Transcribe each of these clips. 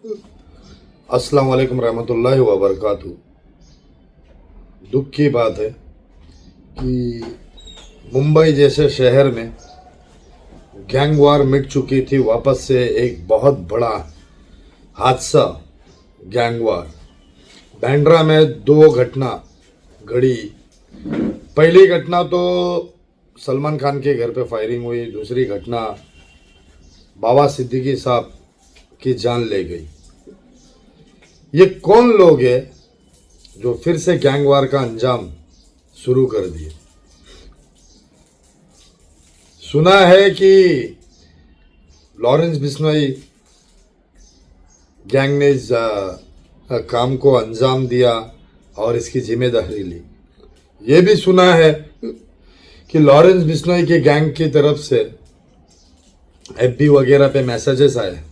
अस्सलाम वालेकुम रहमतुल्लाहि व बरकातहू। दुख की बात है कि मुंबई जैसे शहर में गैंग वार मिट चुकी थी। वापस से एक बहुत बड़ा हादसा, गैंग वार। बैंड्रा में दो घटना घड़ी। पहली घटना तो सलमान खान के घर पे फायरिंग हुई। दूसरी घटना बाबा सिद्दीकी साहब की जान ले गई। ये कौन लोग हैं जो फिर से गैंग वार का अंजाम शुरू कर दिए? सुना है कि लॉरेंस बिश्नोई गैंग ने इस काम को अंजाम दिया और इसकी जिम्मेदारी ली। ये भी सुना है कि लॉरेंस बिश्नोई के गैंग की तरफ से एफबी वगैरह पे मैसेजेस आए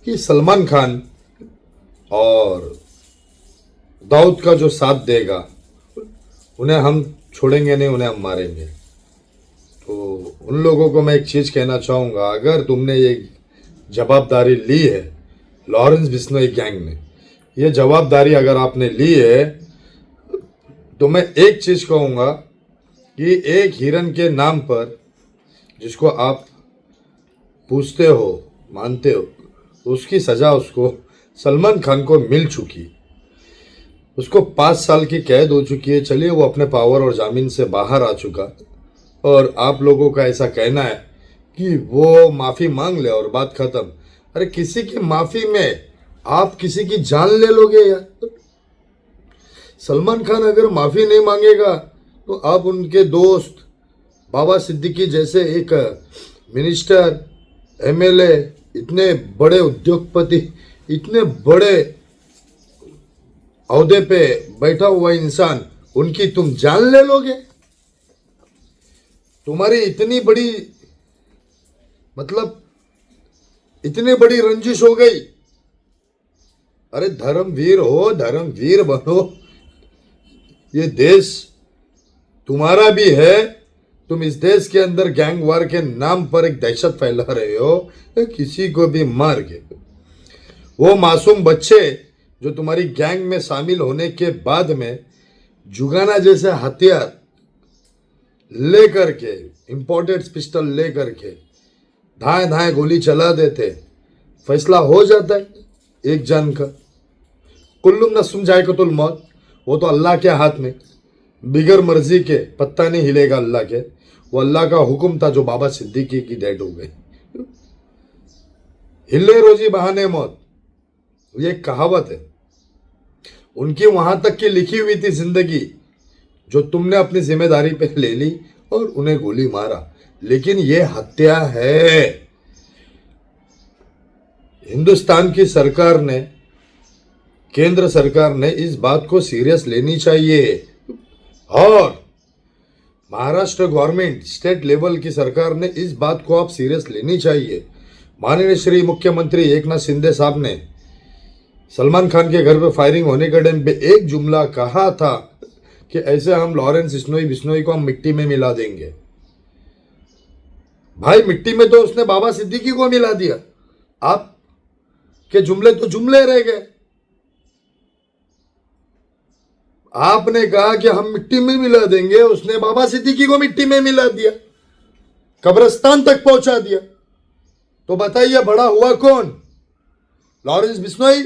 कि सलमान खान और दाऊद का जो साथ देगा उन्हें हम छोड़ेंगे नहीं, उन्हें हम मारेंगे। तो उन लोगों को मैं एक चीज़ कहना चाहूँगा, अगर तुमने ये जवाबदारी ली है, लॉरेंस बिश्नोई गैंग ने ये जवाबदारी अगर आपने ली है, तो मैं एक चीज़ कहूँगा कि एक हिरन के नाम पर जिसको आप पूछते हो, मानते हो, उसकी सज़ा उसको सलमान खान को मिल चुकी। उसको 5 साल की कैद हो चुकी है। चलिए, वो अपने पावर और जामीन से बाहर आ चुका और आप लोगों का ऐसा कहना है कि वो माफ़ी मांग ले और बात ख़त्म। अरे, किसी की माफ़ी में आप किसी की जान ले लोगे यार? सलमान खान अगर माफ़ी नहीं मांगेगा तो आप उनके दोस्त बाबा सिद्दीकी जैसे एक मिनिस्टर, एमएलए, इतने बड़े उद्योगपति, इतने बड़े औहदे पे बैठा हुआ इंसान, उनकी तुम जान ले लोगे? तुम्हारी इतनी बड़ी, मतलब इतनी बड़ी रंजिश हो गई। अरे, धर्मवीर हो, धर्मवीर बनो। ये देश तुम्हारा भी है। तुम इस देश के अंदर गैंग वार के नाम पर एक दहशत फैला रहे हो, किसी को भी मार के। वो मासूम बच्चे जो तुम्हारी गैंग में शामिल होने के बाद में जुगाना जैसे हथियार लेकर के, इंपोर्टेड पिस्टल लेकर के धाए धाए गोली चला देते, फैसला हो जाता है एक जान का। कुल्लुम नफ्सुम जायकतुल मौत, वो तो अल्लाह के हाथ में, बिगर मर्जी के पत्ता नहीं हिलेगा अल्लाह के। वो अल्लाह का हुक्म था जो बाबा सिद्दीकी की डेड हो गई। हिले रोजी बहाने मौत, ये एक कहावत है। उनकी वहां तक की लिखी हुई थी जिंदगी, जो तुमने अपनी जिम्मेदारी पे ले ली और उन्हें गोली मारा। लेकिन ये हत्या है। हिंदुस्तान की सरकार ने, केंद्र सरकार ने इस बात को सीरियस लेनी चाहिए और महाराष्ट्र गवर्नमेंट, स्टेट लेवल की सरकार ने इस बात को आप सीरियस लेनी चाहिए। माननीय श्री मुख्यमंत्री एकनाथ शिंदे साहब ने सलमान खान के घर पे फायरिंग होने के टाइम पे एक जुमला कहा था कि ऐसे हम लॉरेंस बिश्नोई को हम मिट्टी में मिला देंगे। भाई, मिट्टी में तो उसने बाबा सिद्दीकी को मिला दिया। आप के जुमले तो जुमले रह गए। आपने कहा कि हम मिट्टी में मिला देंगे, उसने बाबा सिद्दीकी को मिट्टी में मिला दिया, कब्रिस्तान तक पहुंचा दिया। तो बताइए, बड़ा हुआ कौन? लॉरेंस बिश्नोई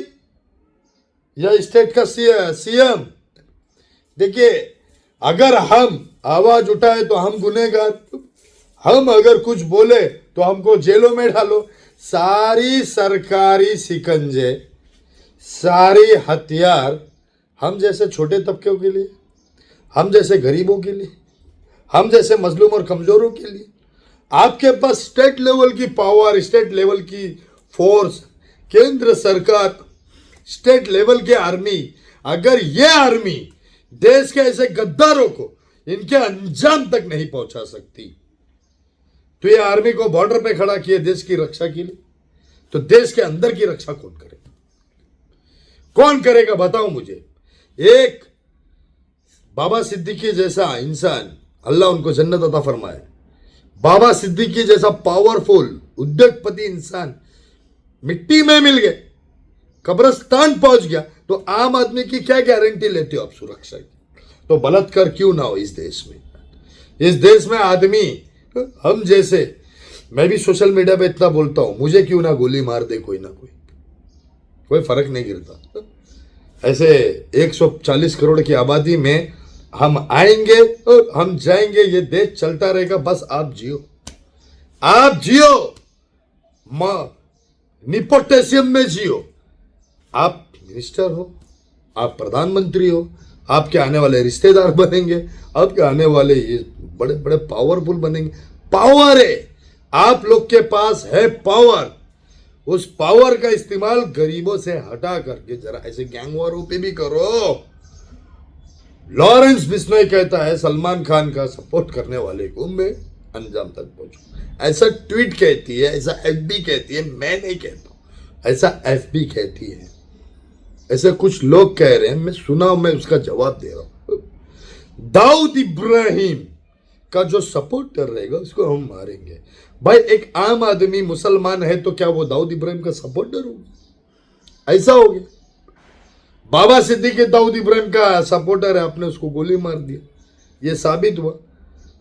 या स्टेट का सीएम? देखिए, अगर हम आवाज उठाए तो हम गुनहगार, हम अगर कुछ बोले तो हमको जेलों में डालो। सारी सरकारी शिकंजे, सारी हथियार हम जैसे छोटे तबके के लिए, हम जैसे गरीबों के लिए, हम जैसे मजलूम और कमजोरों के लिए। आपके पास स्टेट लेवल की पावर, स्टेट लेवल की फोर्स, केंद्र सरकार, स्टेट लेवल की आर्मी, अगर ये आर्मी देश के ऐसे गद्दारों को इनके अंजाम तक नहीं पहुंचा सकती, तो ये आर्मी को बॉर्डर पे खड़ा किए देश की रक्षा के लिए, तो देश के अंदर की रक्षा कौन करेगा? कौन करेगा बताओ मुझे। एक बाबा सिद्दीकी जैसा इंसान, अल्लाह उनको जन्नत अता फरमाए, बाबा सिद्दीकी जैसा पावरफुल उद्योगपति इंसान मिट्टी में मिल गए, कब्रिस्तान पहुंच गया, तो आम आदमी की क्या गारंटी लेते हो आप सुरक्षा की? तो बलात्कार क्यों ना हो इस देश में? इस देश में आदमी हम जैसे, मैं भी सोशल मीडिया पे इतना बोलता हूं, मुझे क्यों ना गोली मार दे कोई ना कोई फर्क नहीं गिरता। ऐसे 140 करोड़ की आबादी में हम आएंगे और हम जाएंगे, ये देश चलता रहेगा। बस आप जियो, आप जियो, निपोटिज्म में जियो। आप मिनिस्टर हो, आप प्रधानमंत्री हो, आपके आने वाले रिश्तेदार बनेंगे, आपके आने वाले ये बड़े बड़े पावरफुल बनेंगे। पावर है, आप लोग के पास है पावर। उस पावर का इस्तेमाल गरीबों से हटा करके जरा ऐसे गैंगवारों पे भी करो। लॉरेंस बिश्नोई कहता है सलमान खान का सपोर्ट करने वाले को मैं अंजाम तक पहुंचू। ऐसा ट्वीट कहती है, ऐसा एफबी कहती है, मैं नहीं कहता हूं, ऐसा एफबी कहती है। ऐसे कुछ लोग कह रहे हैं, मैं सुना, मैं उसका जवाब दे रहा हूं। दाऊद इब्राहिम का जो सपोर्टर रहेगा उसको हम मारेंगे। भाई एक आम आदमी मुसलमान है तो क्या वो दाऊद इब्राहिम का सपोर्टर होगा? ऐसा हो गया। बाबा सिद्दीकी दाऊद इब्राहिम का सपोर्टर है, आपने उसको गोली मार दिया, ये साबित हुआ।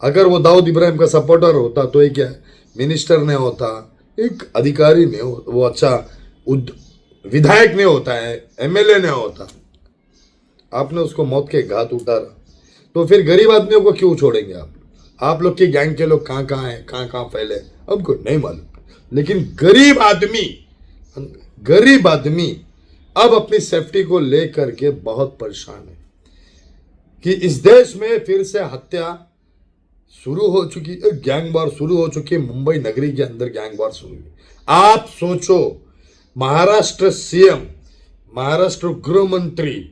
अगर वो दाऊद इब्राहिम का सपोर्टर होता तो ये क्या मिनिस्टर नहीं होता, एक अधिकारी नहीं हो, वो अच्छा विधायक नहीं होता है, एमएलए नहीं होता। आपने उसको मौत के घाट उतारा, तो फिर गरीब आदमियों को क्यों छोड़ेंगे आप लोग की गैंग के लोग कहाँ कहाँ हैं, कहाँ कहाँ फैले हमको नहीं मालूम। लेकिन गरीब आदमी अब अपनी सेफ्टी को लेकर के बहुत परेशान है कि इस देश में फिर से हत्या शुरू हो चुकी है, गैंग वार शुरू हो चुकी है। मुंबई नगरी के अंदर गैंग वार शुरू हुई। आप सोचो, महाराष्ट्र सीएम, महाराष्ट्र गृह मंत्री,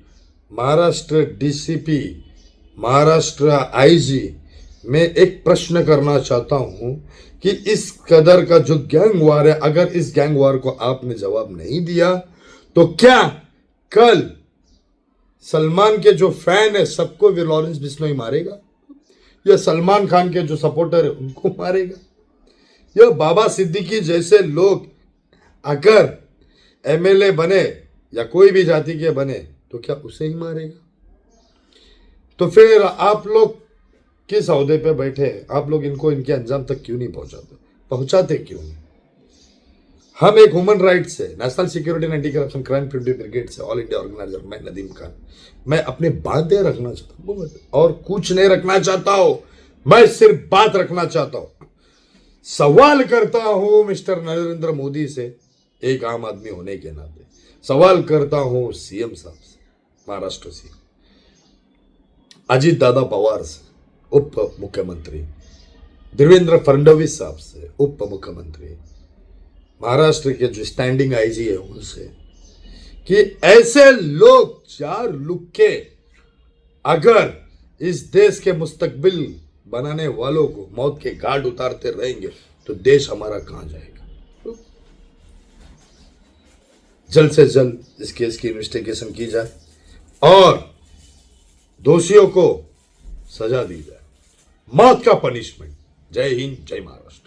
महाराष्ट्र डीसीपी, महाराष्ट्र आईजी, मैं एक प्रश्न करना चाहता हूं कि इस कदर का जो गैंग वार है, अगर इस गैंग वार को आपने जवाब नहीं दिया तो क्या कल सलमान के जो फैन है सबको भी लॉरेंस बिश्नोई मारेगा, या सलमान खान के जो सपोर्टर है उनको मारेगा, या बाबा सिद्दीकी जैसे लोग अगर एमएलए बने या कोई भी जाति के बने तो क्या उसे ही मारेगा? तो फिर आप लोग किस ओहदे पे बैठे, आप लोग इनको इनके अंजाम तक क्यों नहीं पहुंचाते क्यों नहीं? हम एक ह्यूमन राइट्स से, national security and anti corruption crime preventive brigade से, ऑल इंडिया ऑर्गेनाइजर, मैं नदीम खान, मैं अपनी बातें रखना चाहता हूँ और कुछ नहीं रखना चाहता हूं। मैं सिर्फ बात रखना चाहता हूं, सवाल करता हूं मिस्टर नरेंद्र मोदी से, एक आम आदमी होने के नाते सवाल करता हूं सीएम साहब से, महाराष्ट्र सीएम अजीत दादा पवार से, उप मुख्यमंत्री देवेंद्र फडणवीस साहब से, उप मुख्यमंत्री, महाराष्ट्र के जो स्टैंडिंग आईजी है उनसे, कि ऐसे लोग चार लुक्के अगर इस देश के मुस्तकबिल बनाने वालों को मौत के घाट उतारते रहेंगे तो देश हमारा कहां जाएगा? जल्द से जल्द इस केस की इन्वेस्टिगेशन की जाए और दोषियों को सजा दी जाए, मौत का पनिशमेंट। जय हिंद, जय महाराष्ट्र।